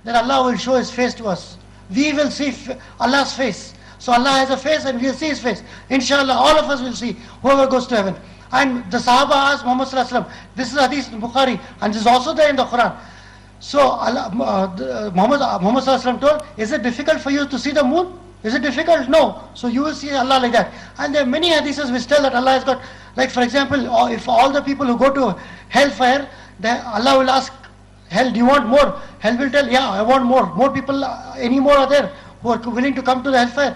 then Allah will show His face to us. We will see Allah's face. So Allah has a face and we'll see His face. Inshallah, all of us will see, whoever goes to heaven. And the Sahaba asked Muhammad Sallallahu Alaihi Wasallam, this is Hadith in Bukhari, and this is also there in the Quran. So Muhammad Sallallahu Alaihi Wasallam told, is it difficult for you to see the moon? Is it difficult? No. So you will see Allah like that. And there are many hadiths which tell that Allah has got, like for example, if all the people who go to hellfire, Allah will ask, hell, do you want more? Hell will tell, yeah, I want more. More people, any more are there who are willing to come to the hellfire?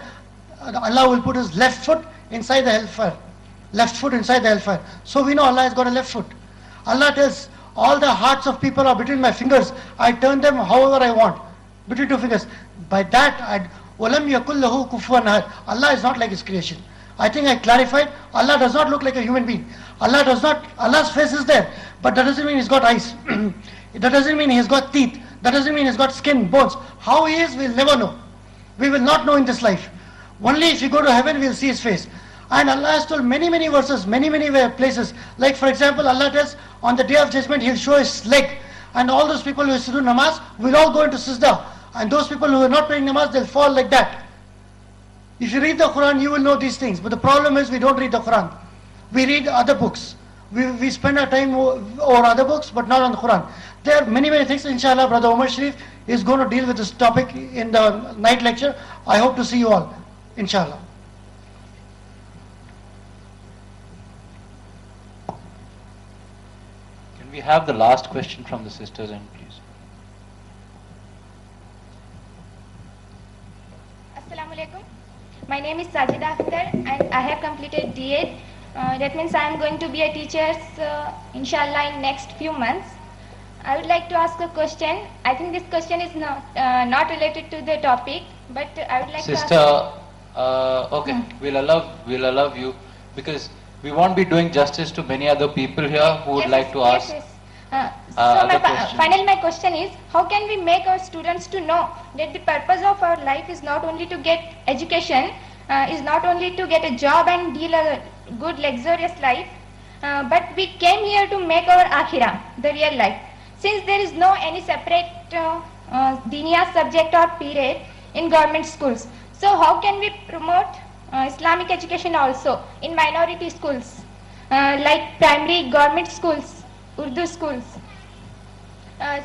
Allah will put His left foot inside the hellfire. Left foot inside the hellfire. So we know Allah has got a left foot. Allah tells, all the hearts of people are between my fingers. I turn them however I want. Between two fingers. By that, وَلَمْ يَكُلْ لَهُ كُفُوًا أَحَدٌ. Allah is not like His creation. I think I clarified, Allah does not look like a human being. Allah's face is there, but that doesn't mean He's got eyes. That doesn't mean He's got teeth. That doesn't mean He's got skin, bones. How He is, we'll never know. We will not know in this life. Only if you go to heaven, we'll see His face. And Allah has told many, many verses, many, many places. Like for example, Allah tells, on the day of judgment, He'll show His leg. And all those people who used to do namaz will all go into sajda. And those people who are not praying namaz, they'll fall like that. If you read the Quran, you will know these things. But the problem is we don't read the Quran. We read other books. We spend our time over other books, but not on the Quran. There are many, many things. Inshallah, Brother Umar Sharif is going to deal with this topic in the night lecture. I hope to see you all. Inshallah. Can we have the last question from the sisters, and please? Assalamu alaikum. My name is Sajida Akhtar and I have completed D.Ed. That means I am going to be a teacher, inshallah, in next few months. I would like to ask a question. I think this question is not related to the topic, but I would like Sister, to ask... okay, we'll allow you, because we won't be doing justice to many other people here who would like to ask. Yes. Other Finally, my question is, how can we make our students to know that the purpose of our life is not only to get education, is not only to get a job and deal a good luxurious life, but we came here to make our akhirah, the real life. Since there is no any separate diniya subject or period in government schools, so how can we promote Islamic education also in minority schools, like primary government schools, Urdu schools?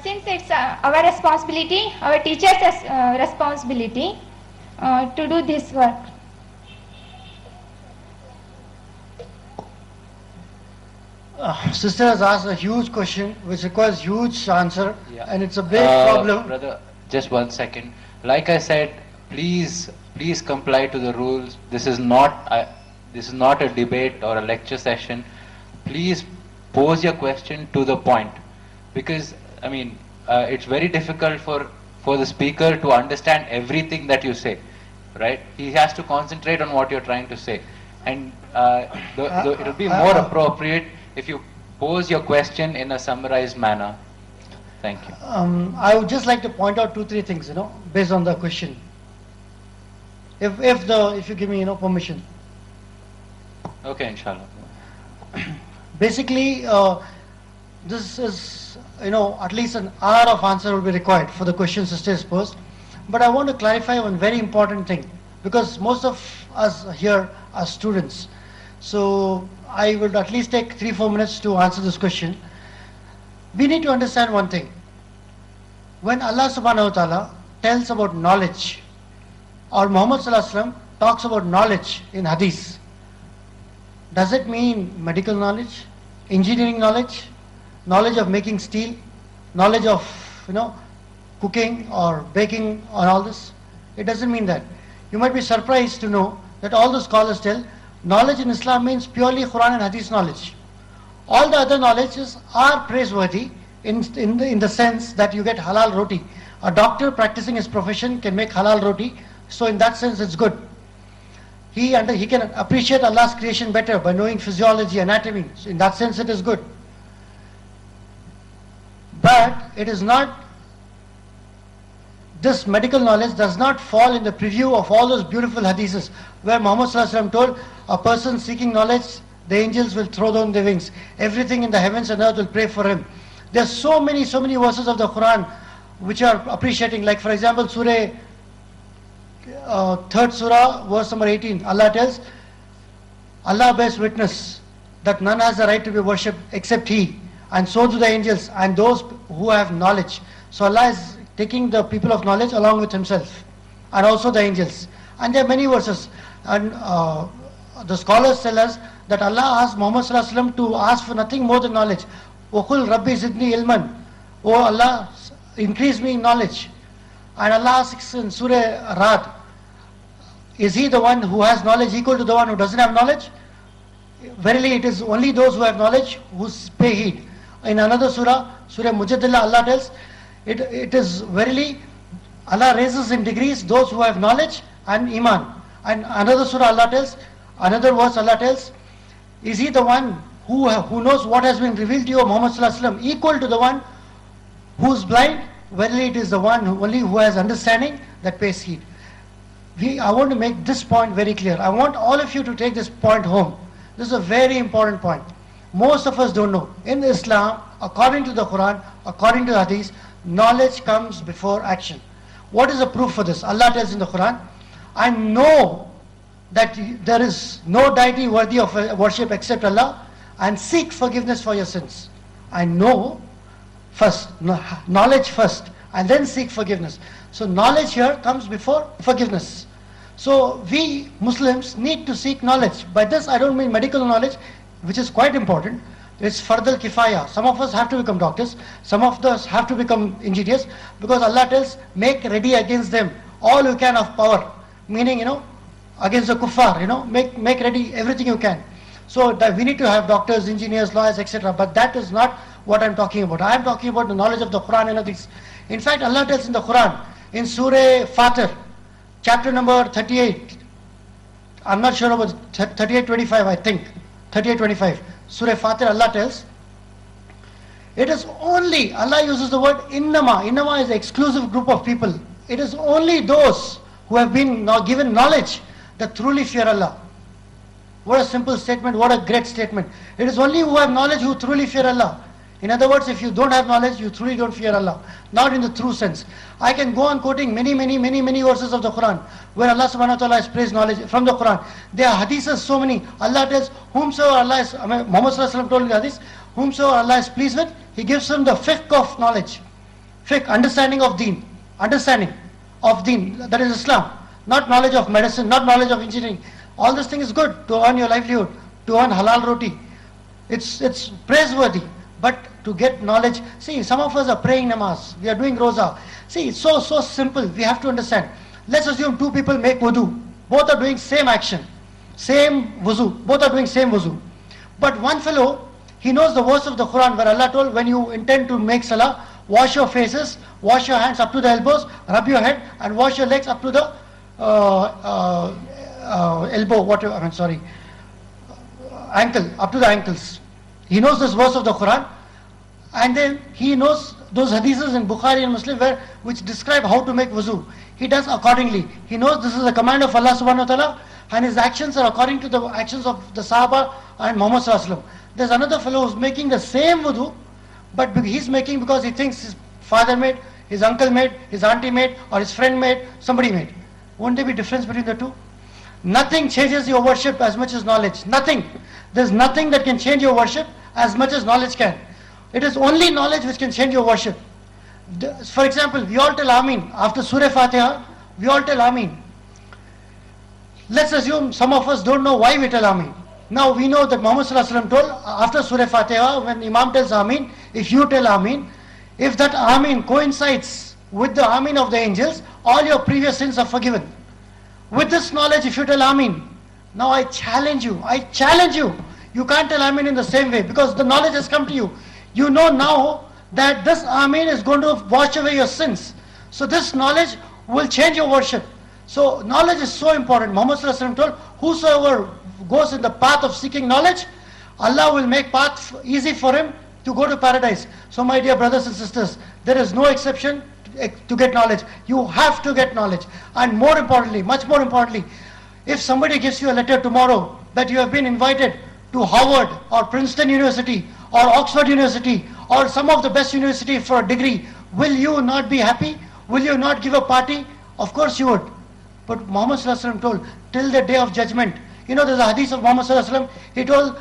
Since it's our responsibility, our teachers' responsibility to do this work. Sister has asked a huge question which requires huge answer, and it's a big problem. Brother, just 1 second. Like I said, please comply to the rules. This is not a debate or a lecture session. Please pose your question to the point, because I mean it's very difficult for the speaker to understand everything that you say, right? He has to concentrate on what you're trying to say, and it will be more appropriate if you pose your question in a summarized manner. Thank you. I would just like to point out 2-3 things, based on the question. If you give me, permission. Okay, inshallah. Basically, this is, at least an hour of answer will be required for the question sister has posed. But I want to clarify one very important thing, because most of us here are students. So I would at least take 3-4 minutes to answer this question. We need to understand one thing. When Allah subhanahu wa ta'ala tells about knowledge, or Muhammad sallallahu alaihi wasallam talks about knowledge in hadith, does it mean medical knowledge, engineering knowledge, knowledge of making steel, knowledge of cooking or baking or all this? It doesn't mean that. You might be surprised to know that all the scholars tell knowledge in Islam means purely Quran and Hadith knowledge. All the other knowledges are praiseworthy in the sense that you get halal roti. A doctor practicing his profession can make halal roti, so in that sense it's good. He can appreciate Allah's creation better by knowing physiology, anatomy. So in that sense it is good. But it is not, this medical knowledge does not fall in the preview of all those beautiful hadiths where Muhammad sallallahu alaihi wasallam told, a person seeking knowledge, the angels will throw down their wings. Everything in the heavens and earth will pray for him. There are so many verses of the Quran which are appreciating, like for example, Surah, 3rd Surah, verse number 18, Allah tells, Allah bears witness that none has the right to be worshipped except He, and so do the angels and those who have knowledge. So Allah is taking the people of knowledge along with Himself, and also the angels. And there are many verses, and the scholars tell us that Allah asked Muhammad Sallallahu Alaihi Wasallam to ask for nothing more than knowledge. وَقُلْ رَبِّ زِدْنِي ilman. Oh Allah, increase me in knowledge. And Allah asks in Surah Rad, is He the one who has knowledge equal to the one who doesn't have knowledge? Verily it is only those who have knowledge who pay heed. In another surah, Surah Mujadillah, Allah tells, it is verily Allah raises in degrees those who have knowledge and iman. And another surah Allah tells, another verse Allah tells, is He the one who knows what has been revealed to you, Muhammad Sallallahu Alaihi Wasallam, equal to the one who is blind? Verily it is the one only who has understanding that pays heed. I want to make this point very clear. I want all of you to take this point home. This is a very important point. Most of us don't know. In Islam, according to the Quran, according to the Hadith, knowledge comes before action. What is the proof for this? Allah tells in the Quran, I know that there is no deity worthy of worship except Allah, and seek forgiveness for your sins. I know first, knowledge first, and then seek forgiveness. So knowledge here comes before forgiveness. So we Muslims need to seek knowledge. By this I don't mean medical knowledge, which is quite important. It's fardal kifaya. Some of us have to become doctors, some of us have to become engineers, because Allah tells, make ready against them all you can of power. Meaning, against the kuffar, make ready everything you can. So that we need to have doctors, engineers, lawyers, etc. But that is not what I'm talking about. I'm talking about the knowledge of the Quran and others. In fact, Allah tells in the Quran, in Surah Fatir, chapter number 38, I'm not sure about 38:25, I think, 38:25, Surah Fatir, Allah tells, it is only, Allah uses the word innama. Innama is an exclusive group of people. It is only those who have been now given knowledge that truly fear Allah. What a simple statement, what a great statement. It is only who have knowledge who truly fear Allah. In other words, if you don't have knowledge, you truly don't fear Allah. Not in the true sense. I can go on quoting many verses of the Quran where Allah subhanahu wa ta'ala has praised knowledge from the Quran. There are hadiths so many. Allah tells, whomsoever Allah is, Muhammad sallallahu alaihi wasallam told in the hadith, whomsoever Allah is pleased with, He gives him the fiqh of knowledge. Fiqh, understanding of deen. Understanding of deen, that is Islam. Not knowledge of medicine, not knowledge of engineering. All this thing is good to earn your livelihood, to earn halal roti. It's praiseworthy. But to get knowledge, see, some of us are praying namaz, we are doing roza. See, it's so simple, we have to understand. Let's assume two people make wudu. Both are doing same action, same wuzu. Both are doing same wuzu. But one fellow, he knows the verse of the Quran where Allah told, when you intend to make salah, wash your faces, wash your hands up to the elbows, rub your head, and wash your legs up to the elbow, ankle, up to the ankles. He knows this verse of the Quran, and then he knows those hadiths in Bukhari and Muslim which describe how to make wuzu. He does accordingly. He knows this is a command of Allah subhanahu wa ta'ala, and his actions are according to the actions of the Sahaba and Muhammad sallallahu alaihi wasallam. There's another fellow who's making the same wudu, but he's making because he thinks his father made, his uncle made, his auntie made, or his friend made, somebody made. Won't there be difference between the two? Nothing changes your worship as much as knowledge. Nothing. There's nothing that can change your worship as much as knowledge can. It is only knowledge which can change your worship. For example, we all tell Ameen. After Surah Fatiha, we all tell Ameen. Let's assume some of us don't know why we tell Ameen. Now we know that Muhammad sallallahu alaihi wasallam told after Surah Fatiha, when Imam tells Ameen, if you tell Ameen, if that Ameen coincides with the Ameen of the angels, all your previous sins are forgiven. With this knowledge, if you tell Ameen, now I challenge you, you can't tell Ameen in the same way because the knowledge has come to you. You know now that this Ameen is going to wash away your sins. So this knowledge will change your worship. So knowledge is so important. Muhammad sallallahu alaihi wasallam told, whosoever goes in the path of seeking knowledge, Allah will make path easy for him to go to paradise. So my dear brothers and sisters, there is no exception to get knowledge. You have to get knowledge. And more importantly, much more importantly, if somebody gives you a letter tomorrow that you have been invited to Harvard or Princeton University or Oxford University or some of the best university for a degree, will you not be happy? Will you not give a party? Of course you would. But Muhammad sallallahu alaihi wasallam told, till the day of judgment. You know, there's a hadith of Muhammad sallallahu alaihi wasallam. He told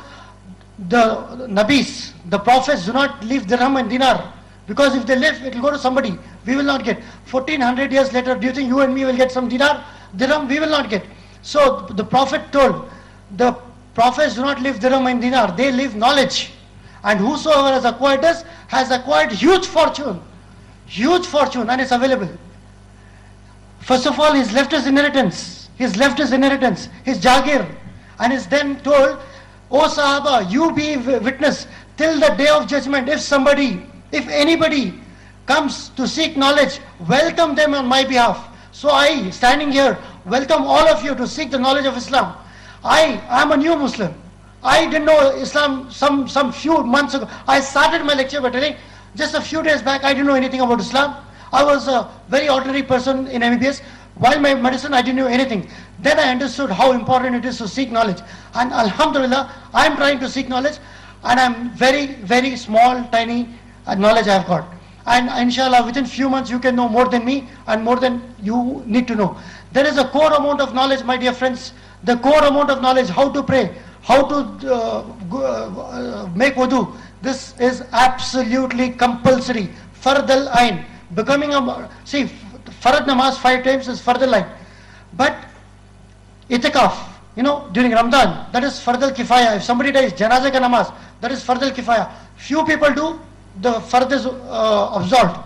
the Nabis, the prophets, do not leave dirham and dinar. Because if they leave, it will go to somebody. We will not get. 1400 years later, do you think you and me will get some dirham? We will not get. So the Prophet told, the prophets do not leave dirham and dinar. They leave knowledge. And whosoever has acquired this, has acquired huge fortune. Huge fortune, and it's available. First of all, he's left his inheritance. He's left his inheritance, his jagir. And is then told, O Sahaba, you be witness till the day of judgment. If anybody comes to seek knowledge, welcome them on my behalf. So I, standing here, welcome all of you to seek the knowledge of Islam. I am a new Muslim. I didn't know Islam some few months ago. I started my lecture by telling, just a few days back, I didn't know anything about Islam. I was a very ordinary person in MBBS. While my medicine, I didn't know anything. Then I understood how important it is to seek knowledge. And Alhamdulillah, I am trying to seek knowledge. And I'm very, very small, tiny knowledge I have got. And inshallah, within few months, you can know more than me and more than you need to know. There is a core amount of knowledge, my dear friends. The core amount of knowledge, how to pray, how to make wudu. This is absolutely compulsory. Fard al-ain. Becoming see, farad namaz 5 times is fard al-ain. But itikaf, you know, during Ramadan, that is fard al-kifaya. If somebody dies, janazah ka namaz, that is fard al-kifaya. Few people do, the fard is absolved.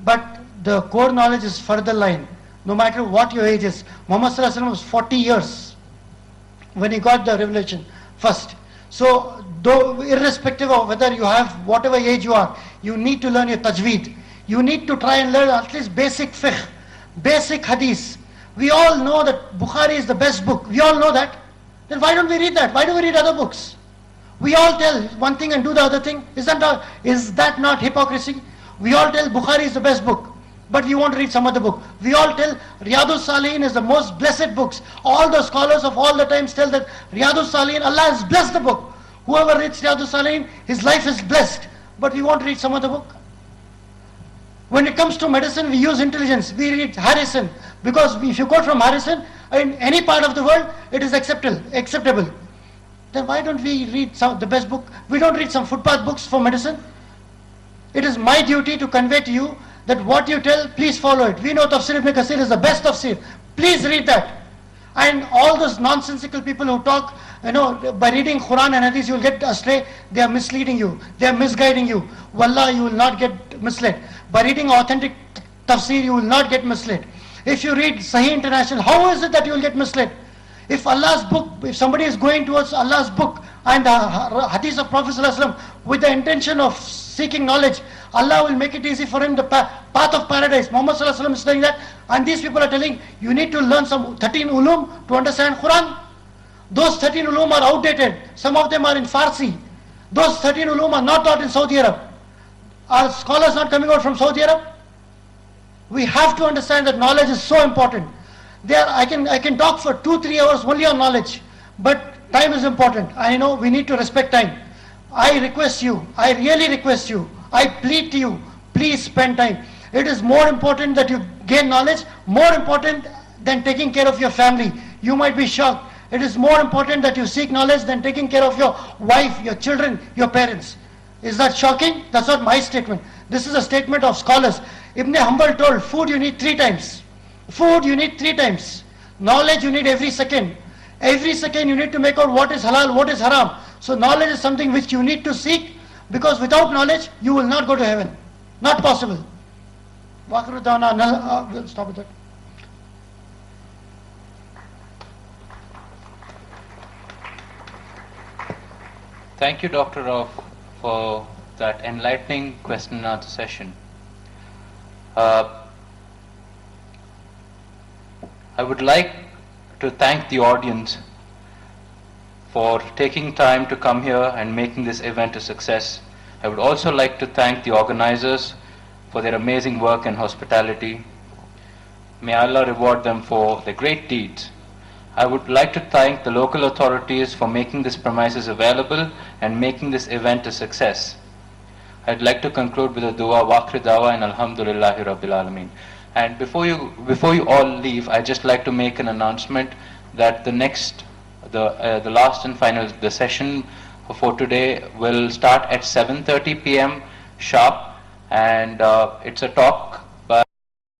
But the core knowledge is fard al-ain. No matter what your age is. Muhammad sallallahu alaihi wasallam was 40 years when he got the revelation first. So, though irrespective of whether you have whatever age you are, you need to learn your tajweed. You need to try and learn at least basic fiqh, basic hadith. We all know that Bukhari is the best book. We all know that. Then why don't we read that? Why do we read other books? We all tell one thing and do the other thing. Is that not hypocrisy? We all tell Bukhari is the best book, but we won't read some other book. We all tell Riyadus Salihin is the most blessed books. All the scholars of all the times tell that Riyadus Salihin, Allah has blessed the book. Whoever reads Riyadus Salihin, his life is blessed. But we won't read some other book. When it comes to medicine, we use intelligence. We read Harrison. Because if you quote from Harrison, in any part of the world, it is acceptable. Then why don't we read the best book? We don't read some footpath books for medicine. It is my duty to convey to you that what you tell, please follow it. We know Tafsir ibn Kathir is the best tafsir. Please read that. And all those nonsensical people who talk, by reading Quran and Hadith, you will get astray. They are misleading you. They are misguiding you. Wallah, you will not get misled. By reading authentic tafsir, you will not get misled. If you read Sahih International, how is it that you will get misled? If Allah's book, if somebody is going towards Allah's book and the hadith of Prophet ﷺ with the intention of seeking knowledge, Allah will make it easy for him the path of paradise. Muhammad ﷺ is saying that, and these people are telling, you need to learn some 13 ulum to understand Quran. Those 13 ulum are outdated. Some of them are in Farsi. Those 13 ulum are not taught in Saudi Arab. Are scholars not coming out from Saudi Arab? We have to understand that knowledge is so important. I can talk for 2-3 hours only on knowledge, but time is important. I know we need to respect time. I request you, I really request you, I plead to you, please spend time. It is more important that you gain knowledge, more important than taking care of your family. You might be shocked. It is more important that you seek knowledge than taking care of your wife, your children, your parents. Is that shocking? That's not my statement. This is a statement of scholars. Ibn Hanbal told, food you need 3 times. Food you need 3 times. Knowledge you need every second. Every second you need to make out what is halal, what is haram. So knowledge is something which you need to seek, because without knowledge you will not go to heaven. Not possible. We'll stop with that. Thank you, Dr. Ravoof, for that enlightening question and answer session. I would like to thank the audience for taking time to come here and making this event a success. I would also like to thank the organizers for their amazing work and hospitality. May Allah reward them for their great deeds. I would like to thank the local authorities for making this premises available and making this event a success. I'd like to conclude with a dua, waqri dawa, and alhamdulillahi rabbil alameen. And before you all leave, I'd just like to make an announcement that the last and final, the session for today will start at 7:30 p.m. sharp, and it's a talk